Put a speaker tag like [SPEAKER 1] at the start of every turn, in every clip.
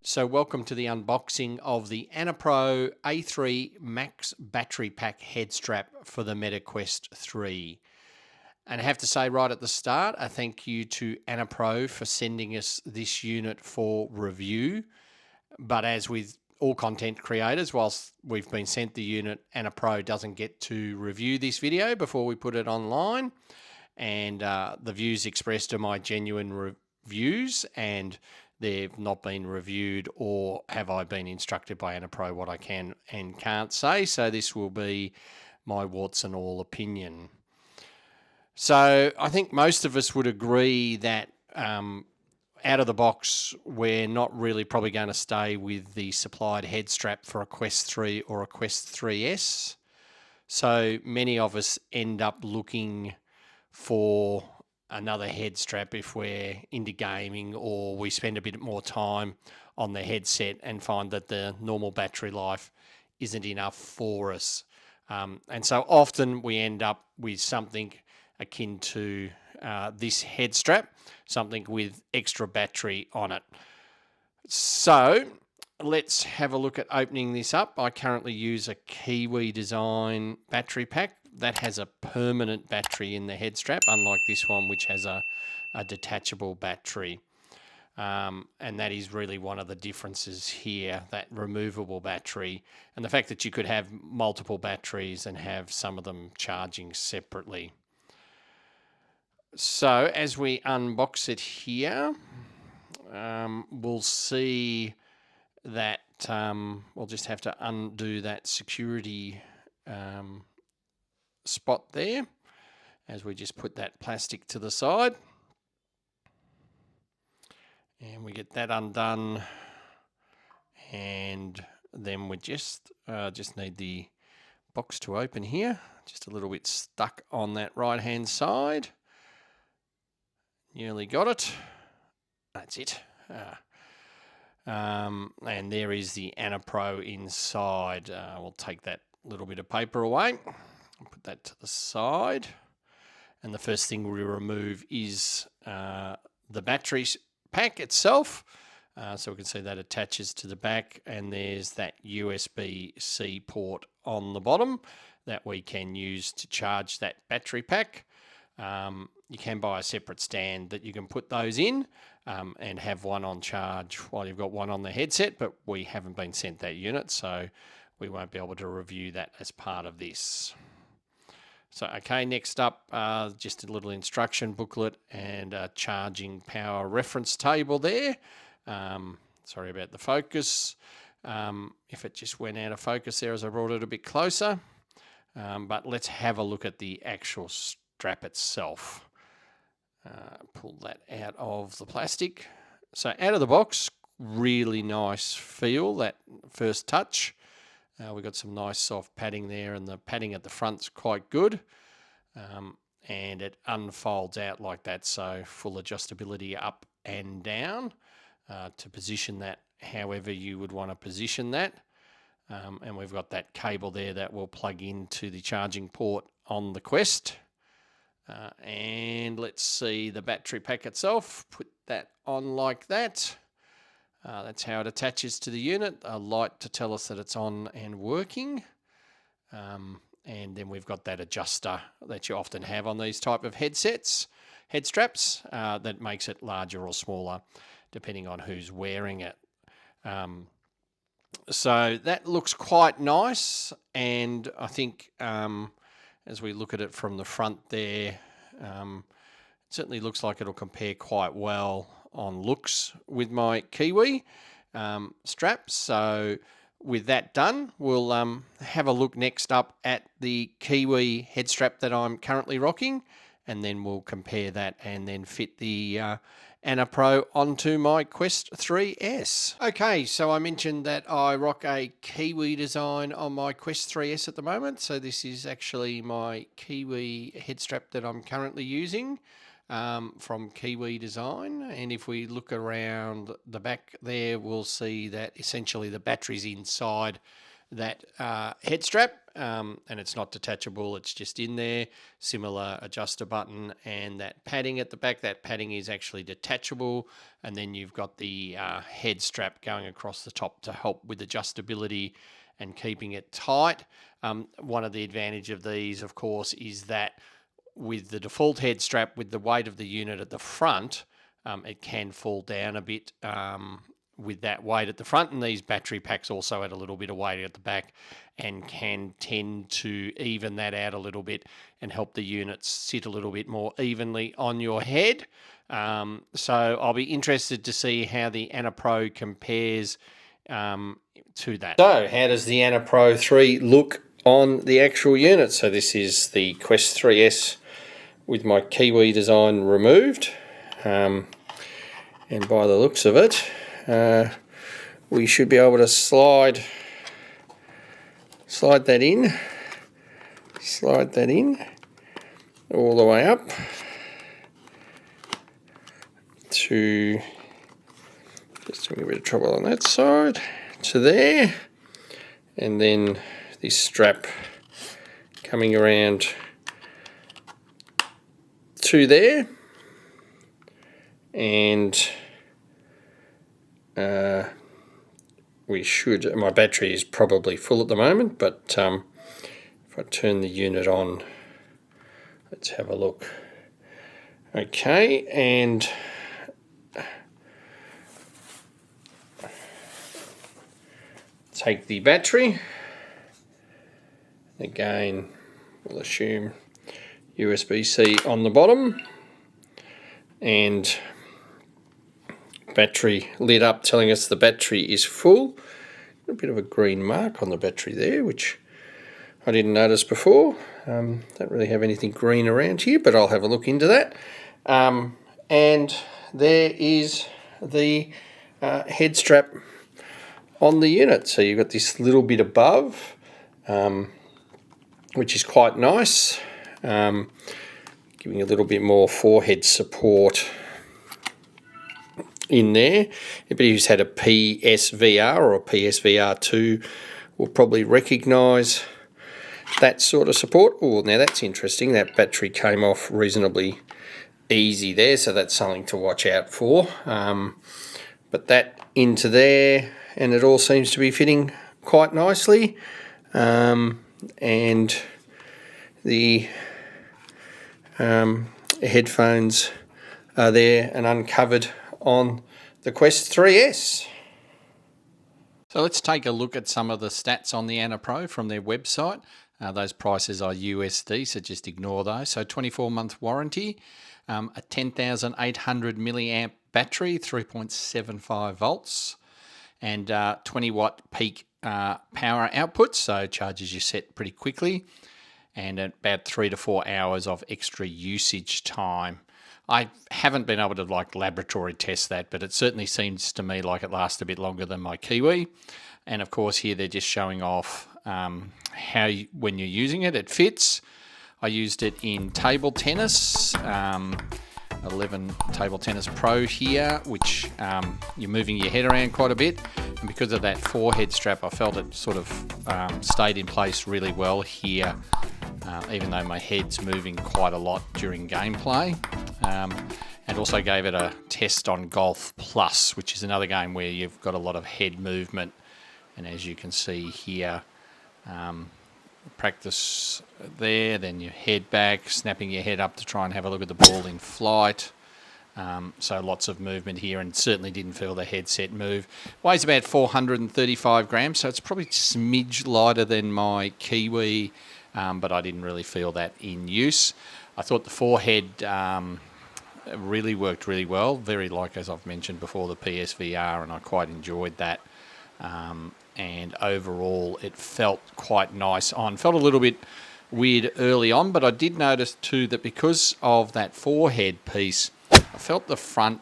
[SPEAKER 1] So welcome to the unboxing of the AnnaPro A3 Max Battery Pack Head Strap for the MetaQuest 3. And I have to say right at the start, a thank you to AnnaPro for sending us this unit for review. But as with all content creators, whilst we've been sent the unit, AnnaPro doesn't get to review this video before we put it online. And the views expressed are my genuine reviews, and they've not been reviewed or have I been instructed by AnnaPro what I can and can't say. So this will be my warts and all opinion. So I think most of us would agree that out of the box, we're not really probably going to stay with the supplied head strap for a Quest 3 or a Quest 3S. So many of us end up looking for another head strap if we're into gaming, or we spend a bit more time on the headset and find that the normal battery life isn't enough for us. And so often we end up with something akin to this head strap, something with extra battery on it. So let's have a look at opening this up. I currently use a Kiwi design battery pack that has a permanent battery in the head strap, unlike this one which has a detachable battery. And that is really one of the differences here, that removable battery, and the fact that you could have multiple batteries and have some of them charging separately. So as we unbox it here, we'll see that we'll just have to undo that security spot there as we just put that plastic to the side, and we get that undone, and then we just need the box to open here. Just a little bit stuck on that right hand side. Nearly got it. That's it. And there is the AnnaPro inside. We'll take that little bit of paper away and put that to the side. And the first thing we remove is the battery pack itself. So we can see that attaches to the back, and there's that USB-C port on the bottom that we can use to charge that battery pack. You can buy a separate stand that you can put those in and have one on charge while you've got one on the headset, but we haven't been sent that unit, so we won't be able to review that as part of this. So, okay, next up, just a little instruction booklet and a charging power reference table there. Sorry about the focus. If it just went out of focus there as I brought it a bit closer. But let's have a look at the actual strap itself. Pull that out of the plastic. So out of the box, really nice feel, that first touch. We've got some nice soft padding there, and the padding at the front's quite good. And it unfolds out like that, so full adjustability up and down to position that however you would want to position that. And we've got that cable there that will plug into the charging port on the Quest. And let's see the battery pack itself. Put that on like that. That's how it attaches to the unit. A light to tell us that it's on and working. And then we've got that adjuster that you often have on these type of headsets, head straps, that makes it larger or smaller depending on who's wearing it. So that looks quite nice, and I think as we look at it from the front there, it certainly looks like it'll compare quite well on looks with my Kiwi straps. So with that done, we'll have a look next up at the Kiwi head strap that I'm currently rocking, and then we'll compare that and then fit the AnnaPro onto my Quest 3S. Okay, so I mentioned that I rock a Kiwi design on my Quest 3S at the moment. So this is actually my Kiwi head strap that I'm currently using from Kiwi design. And if we look around the back there, we'll see that essentially the battery's inside that head strap, and it's not detachable, it's just in there. Similar adjuster button, and that padding at the back. That padding is actually detachable, and then you've got the head strap going across the top to help with adjustability and keeping it tight. One of the advantages of these, of course, is that with the default head strap, with the weight of the unit at the front, it can fall down a bit with that weight at the front, and these battery packs also add a little bit of weight at the back and can tend to even that out a little bit and help the units sit a little bit more evenly on your head. So I'll be interested to see how the AnnaPro compares to that. So how does the AnnaPro 3 look on the actual unit? So this is the Quest 3S with my Kiwi design removed, and by the looks of it, we should be able to slide that in all the way up to, just doing a bit of trouble on that side, to there, and then this strap coming around to there, and we should, my battery is probably full at the moment, but if I turn the unit on, let's have a look. Okay, and take the battery. Again, we'll assume USB-C on the bottom, and battery lit up telling us the battery is full. A bit of a green mark on the battery there, which I didn't notice before. Don't really have anything green around here, but I'll have a look into that. And there is the head strap on the unit. So you've got this little bit above, which is quite nice, giving a little bit more forehead support in there. Anybody who's had a PSVR or a PSVR2 will probably recognise that sort of support. Oh, now that's interesting. That battery came off reasonably easy there, so that's something to watch out for. But that into there, and it all seems to be fitting quite nicely. And the headphones are there and uncovered on the Quest 3S. So let's take a look at some of the stats on the AnnaPro from their website. Those prices are USD, so just ignore those. So 24-month warranty, a 10,800 milliamp battery, 3.75 volts, and 20 watt peak power output, so charges your set pretty quickly, and about 3 to 4 hours of extra usage time. I haven't been able to laboratory test that, but it certainly seems to me like it lasts a bit longer than my Kiwi. And of course here they're just showing off how when you're using it, it fits. I used it in table tennis, 11 Table Tennis Pro here, which you're moving your head around quite a bit. And because of that forehead strap, I felt it sort of stayed in place really well here, even though my head's moving quite a lot during gameplay. And also gave it a test on Golf Plus, which is another game where you've got a lot of head movement. And as you can see here, practice there, then your head back, snapping your head up to try and have a look at the ball in flight. So lots of movement here, and certainly didn't feel the headset move. Weighs about 435 grams, so it's probably a smidge lighter than my Kiwi, but I didn't really feel that in use. I thought the forehead really worked really well, very like, as I've mentioned before, the PSVR, and I quite enjoyed that. And overall it felt quite nice on. Felt a little bit weird early on, but I did notice too that because of that forehead piece, I felt the front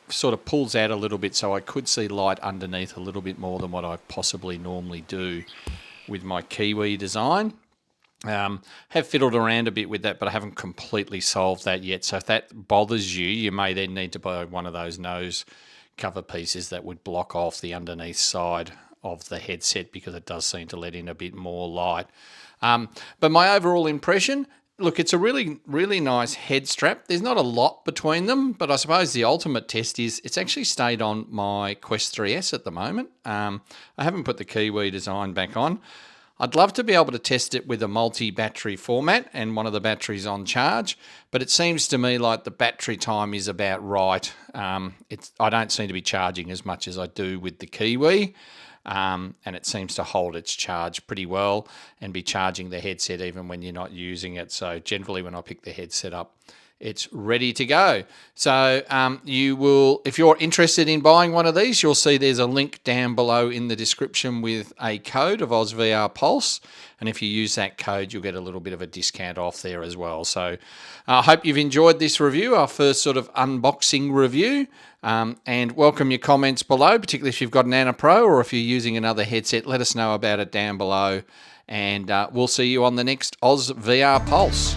[SPEAKER 1] sort of pulls out a little bit, so I could see light underneath a little bit more than what I possibly normally do with my Kiwi design. Have fiddled around a bit with that, but I haven't completely solved that yet. So if that bothers you, you may then need to buy one of those nose cover pieces that would block off the underneath side of the headset because it does seem to let in a bit more light. But my overall impression, look, it's a really, really nice head strap. There's not a lot between them, but I suppose the ultimate test is it's actually stayed on my Quest 3S at the moment. I haven't put the Kiwi design back on. I'd love to be able to test it with a multi-battery format and one of the batteries on charge, but it seems to me like the battery time is about right. I don't seem to be charging as much as I do with the Kiwi. And it seems to hold its charge pretty well and be charging the headset even when you're not using it. So generally when I pick the headset up, it's ready to go. So you will, if you're interested in buying one of these, you'll see there's a link down below in the description with a code of OzVR Pulse. And if you use that code, you'll get a little bit of a discount off there as well. So I hope you've enjoyed this review, our first sort of unboxing review. And welcome your comments below, particularly if you've got an AnnaPro or if you're using another headset. Let us know about it down below. And we'll see you on the next OzVR Pulse.